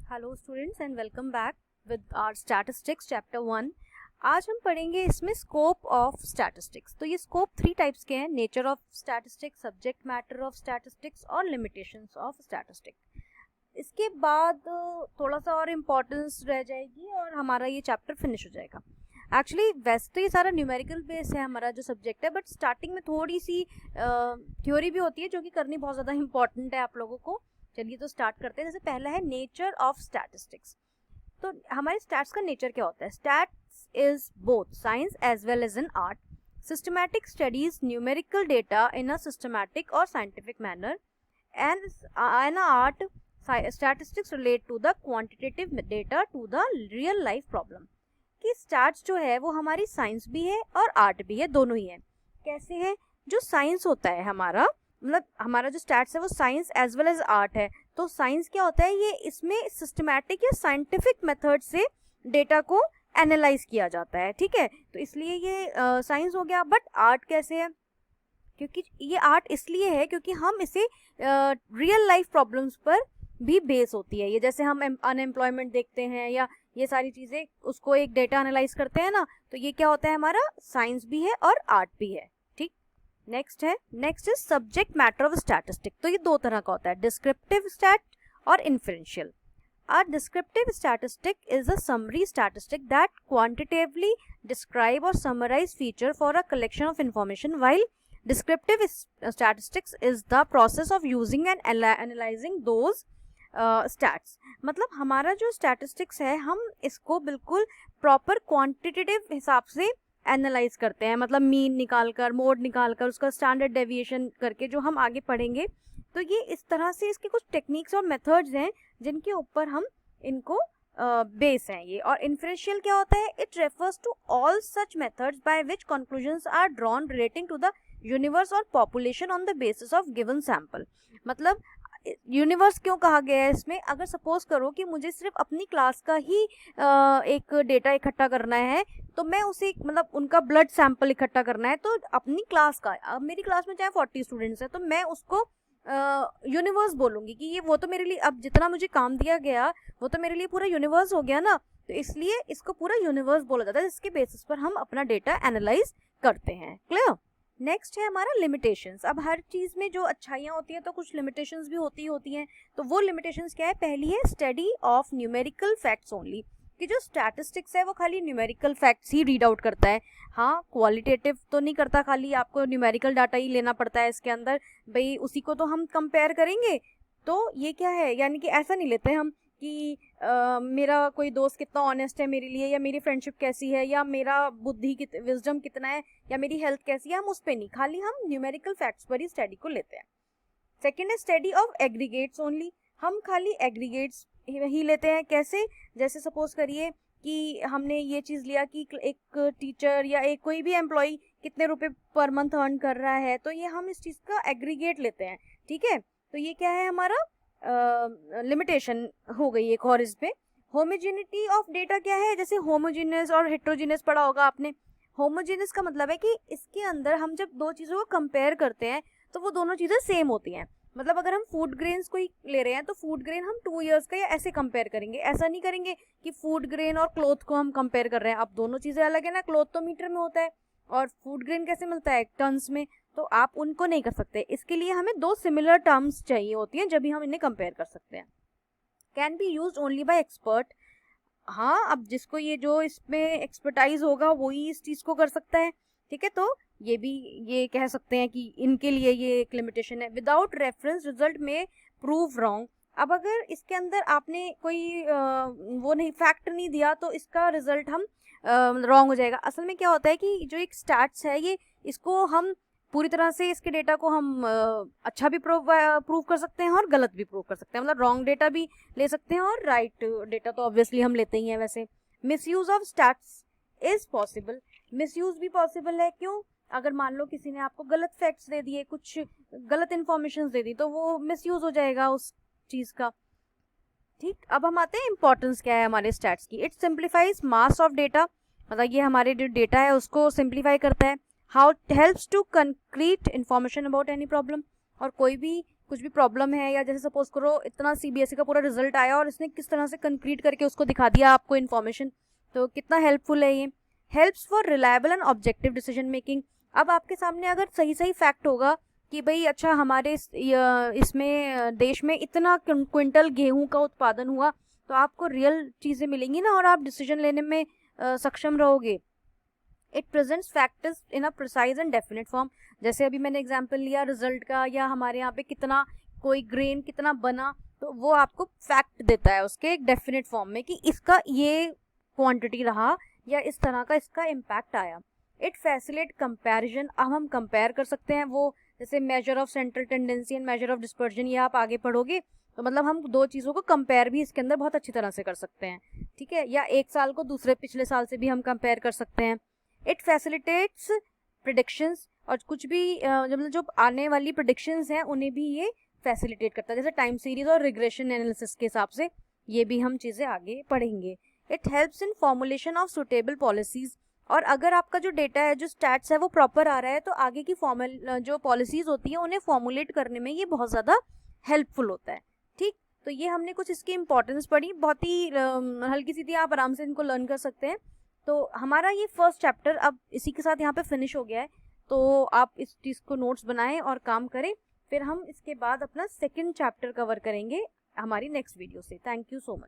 Hello students and welcome back with our statistics chapter 1। आज हम पढ़ेंगे इसमें स्कोप ऑफ स्टैटिस्टिक्स। तो ये स्कोप 3 टाइप्स के हैं: nature of statistics, subject matter of statistics और लिमिटेशंस ऑफ स्टैटिस्टिक्स। इसके बाद थोड़ा सा और इम्पोर्टेंस रह जाएगी और हमारा ये चैप्टर फिनिश हो जाएगा। एक्चुअली वैसे तो ये सारा न्यूमेरिकल बेस है हमारा जो सब्जेक्ट है, बट स्टार्टिंग में थोड़ी सी थ्योरी भी होती है जो कि करनी बहुत ज़्यादा इंपॉर्टेंट है आप लोगों को। चलिए तो स्टार्ट करते हैं। जैसे पहला है नेचर ऑफ स्टैटिस्टिक्स। तो हमारे स्टैट्स का नेचर क्या होता है? Stats is both science as well as an art. Systematic studies numerical data in a systematic और scientific manner and an art statistics relate to the quantitative data to the real life problem. कि stats जो है वो हमारी science भी है और art भी है, दोनों ही है। कैसे है? जो साइंस होता है हमारा, मतलब हमारा जो स्टैट्स है वो science as well as art है। तो साइंस क्या होता है? ये इसमें सिस्टमैटिक या साइंटिफिक मेथड से डेटा को एनालाइज किया जाता है, ठीक है। तो इसलिए ये साइंस हो गया। बट आर्ट कैसे है? क्योंकि ये आर्ट इसलिए है क्योंकि हम इसे रियल लाइफ प्रॉब्लम्स पर भी बेस होती है। ये जैसे हम अनएम्प्लॉयमेंट देखते हैं या ये सारी चीज़ें, उसको एक डेटा एनालाइज करते हैं ना, तो ये क्या होता है? हमारा साइंस भी है और आर्ट भी है, ठीक। Next is subject matter of statistic. तो ये दो तरह का होता है, डिस्क्रिप्टिव स्टैट और inferential. A descriptive statistic is a summary statistic that quantitatively describe or summarize feature for a collection of information, while descriptive statistics is the process of using and analyzing those stats। मतलब हमारा जो statistics है, हम इसको बिल्कुल proper quantitative हिसाब से analyse करते हैं, मतलब मीन निकाल कर, मोड निकाल कर, उसका स्टैंडर्ड डेविएशन करके, जो हम आगे पढ़ेंगे। तो ये इस तरह से इसके कुछ टेक्निक्स और मेथड्स हैं जिनके ऊपर हम इनको बेस हैं ये। और इन्फरेंशियल क्या होता है? It refers to all such methods by which conclusions are drawn relating to the universe और population on the basis of given sample. मतलब यूनिवर्स क्यों कहा गया है इसमें? अगर सपोज करो कि मुझे सिर्फ अपनी क्लास का ही एक डेटा इकट्ठा करना है, तो मैं उसे मतलब उनका ब्लड सैंपल इकट्ठा करना है, तो अपनी क्लास का, अब मेरी क्लास में चाहे 40 स्टूडेंट्स हैं, तो मैं उसको यूनिवर्स बोलूँगी कि ये वो तो मेरे लिए, अब जितना मुझे काम दिया गया वो तो मेरे लिए पूरा यूनिवर्स हो गया ना। तो इसलिए इसको पूरा यूनिवर्स बोला जाता है, जिसके बेसिस पर हम अपना डेटा एनालाइज करते हैं। क्लियर? नेक्स्ट है हमारा लिमिटेशंस। अब हर चीज़ में जो अच्छाइयाँ होती हैं तो कुछ लिमिटेशंस भी होती हैं। तो वो लिमिटेशंस क्या है? पहली है study of numerical facts only, कि जो स्टैटिस्टिक्स है वो खाली न्यूमेरिकल फैक्ट्स ही रीड आउट करता है। हाँ, क्वालिटेटिव तो नहीं करता, खाली आपको न्यूमेरिकल डाटा ही लेना पड़ता है इसके अंदर, भाई उसी को तो हम कंपेयर करेंगे। तो ये क्या है, यानी कि ऐसा नहीं लेते हम कि मेरा कोई दोस्त कितना ऑनेस्ट है मेरे लिए, या मेरी फ्रेंडशिप कैसी है, या मेरा विजडम कितना है, या मेरी हेल्थ कैसी है, हम उस पर नहीं, खाली हम न्यूमेरिकल फैक्ट्स पर ही स्टडी को लेते हैं। सेकेंड है स्टडी ऑफ एग्रीगेट्स ओनली। हम खाली एग्रीगेट्स ही लेते हैं। कैसे? जैसे सपोज करिए कि हमने ये चीज़ लिया कि एक टीचर या एक कोई भी एम्प्लॉय कितने रुपए पर मंथ अर्न कर रहा है, तो ये हम इस चीज़ का एग्रीगेट लेते हैं, ठीक है। तो ये क्या है? हमारा लिमिटेशन हो गई एक और। इसमें होमोजेनिटी ऑफ डेटा क्या है? जैसे होमोजीनियस और हेट्रोजीनियस पढ़ा होगा आपने। होमोजीनियस का मतलब है कि इसके अंदर हम जब दो चीज़ों को कंपेयर करते हैं तो वो दोनों चीज़ें सेम होती हैं। मतलब अगर हम फूड ग्रेन्स कोई ले रहे हैं तो फूड ग्रेन हम 2 ईयर्स का या ऐसे कंपेयर करेंगे, ऐसा नहीं करेंगे कि फूड ग्रेन और क्लोथ को हम कंपेयर कर रहे हैं। अब दोनों चीज़ें अलग है ना, क्लोथ तो मीटर में होता है और फूड ग्रेन कैसे मिलता है? टन्स में। तो आप उनको नहीं कर सकते, इसके लिए हमें 2 सिमिलर टर्म्स चाहिए होती हैं, जब भी हम इन्हें कंपेयर कर सकते हैं। Can be use only by expert. हाँ, अब जिसको ये जो इसमें एक्सपर्टाइज होगा वही इस चीज़ को कर सकता है, ठीक है। तो ये भी ये कह सकते हैं कि इनके लिए ये एक लिमिटेशन है। विदाउट रेफरेंस रिजल्ट में प्रूव रॉन्ग। अब अगर इसके अंदर आपने कोई वो नहीं, फैक्ट नहीं दिया, तो इसका रिजल्ट हम रॉन्ग हो जाएगा। असल में क्या होता है कि जो एक स्टैट्स है, ये इसको हम पूरी तरह से इसके डेटा को हम अच्छा भी प्रूव कर सकते हैं और गलत भी प्रूव कर सकते हैं। मतलब रॉन्ग डेटा भी ले सकते हैं और राइट डेटा तो ऑब्वियसली हम लेते ही हैं। वैसे misuse of stats is possible. Misuse भी पॉसिबल है। क्यों? अगर मान लो किसी ने आपको गलत फैक्ट्स दे दिए, कुछ गलत इन्फॉर्मेशन दे दी, तो वो मिसयूज हो जाएगा उस चीज़ का, ठीक। अब हम आते हैं इम्पोर्टेंस क्या है हमारे स्टैट्स की। It simplifies mass of data. मतलब ये हमारे जो डेटा है उसको सिंप्लीफाई करता है। How helps to concrete information about any problem. और कोई भी कुछ भी प्रॉब्लम है, या जैसे सपोज करो इतना सीबीएसई का पूरा रिजल्ट आया और इसने किस तरह से कंक्रीट करके उसको दिखा दिया आपको इन्फॉर्मेशन, तो कितना हेल्पफुल है ये। Helps for reliable and objective decision making. अब आपके सामने अगर सही सही फैक्ट होगा कि भाई अच्छा हमारे इसमें देश में इतना क्विंटल गेहूं का उत्पादन हुआ, तो आपको रियल चीज़ें मिलेंगी ना और आप डिसीजन लेने में सक्षम रहोगे। It presents facts in a precise and definite form. जैसे अभी मैंने एग्जांपल लिया रिजल्ट का, या हमारे यहाँ पे कितना कोई ग्रेन कितना बना, तो वो आपको फैक्ट देता है उसके एक डेफिनेट फॉर्म में कि इसका ये क्वांटिटी रहा या इस तरह का इसका इम्पैक्ट आया। It facilitate comparison. अब हम कंपेयर कर सकते हैं, वो जैसे measure of central tendency and measure of dispersion, ये आप आगे पढ़ोगे, तो मतलब हम दो चीज़ों को कंपेयर भी इसके अंदर बहुत अच्छी तरह से कर सकते हैं, ठीक है। या एक साल को दूसरे पिछले साल से भी हम कंपेयर कर सकते हैं। इट फैसिलिटेट्स प्रिडिक्शंस, और कुछ भी मतलब जो आने वाली प्रिडिक्शंस हैं उन्हें भी ये फैसिलिटेट करता है, जैसे टाइम सीरीज और रिग्रेशन एनालिसिस के हिसाब से, ये भी हम चीज़ें आगे पढ़ेंगे। It helps in formulation of suitable policies. और अगर आपका जो डेटा है, जो स्टैट्स है, वो प्रॉपर आ रहा है, तो आगे की जो पॉलिसीज होती है उन्हें फॉर्मुलेट करने में ये बहुत ज़्यादा हेल्पफुल होता है, ठीक। तो ये हमने कुछ इसकी इंपॉर्टेंस पढ़ी, बहुत ही हल्की सी थी, आप आराम से इनको लर्न कर सकते हैं। तो हमारा ये फर्स्ट चैप्टर अब इसी के साथ यहाँ पे फिनिश हो गया है। तो आप इस चीज़ को नोट्स बनाएं और काम करें, फिर हम इसके बाद अपना सेकंड चैप्टर कवर करेंगे हमारी नेक्स्ट वीडियो से। Thank you so much.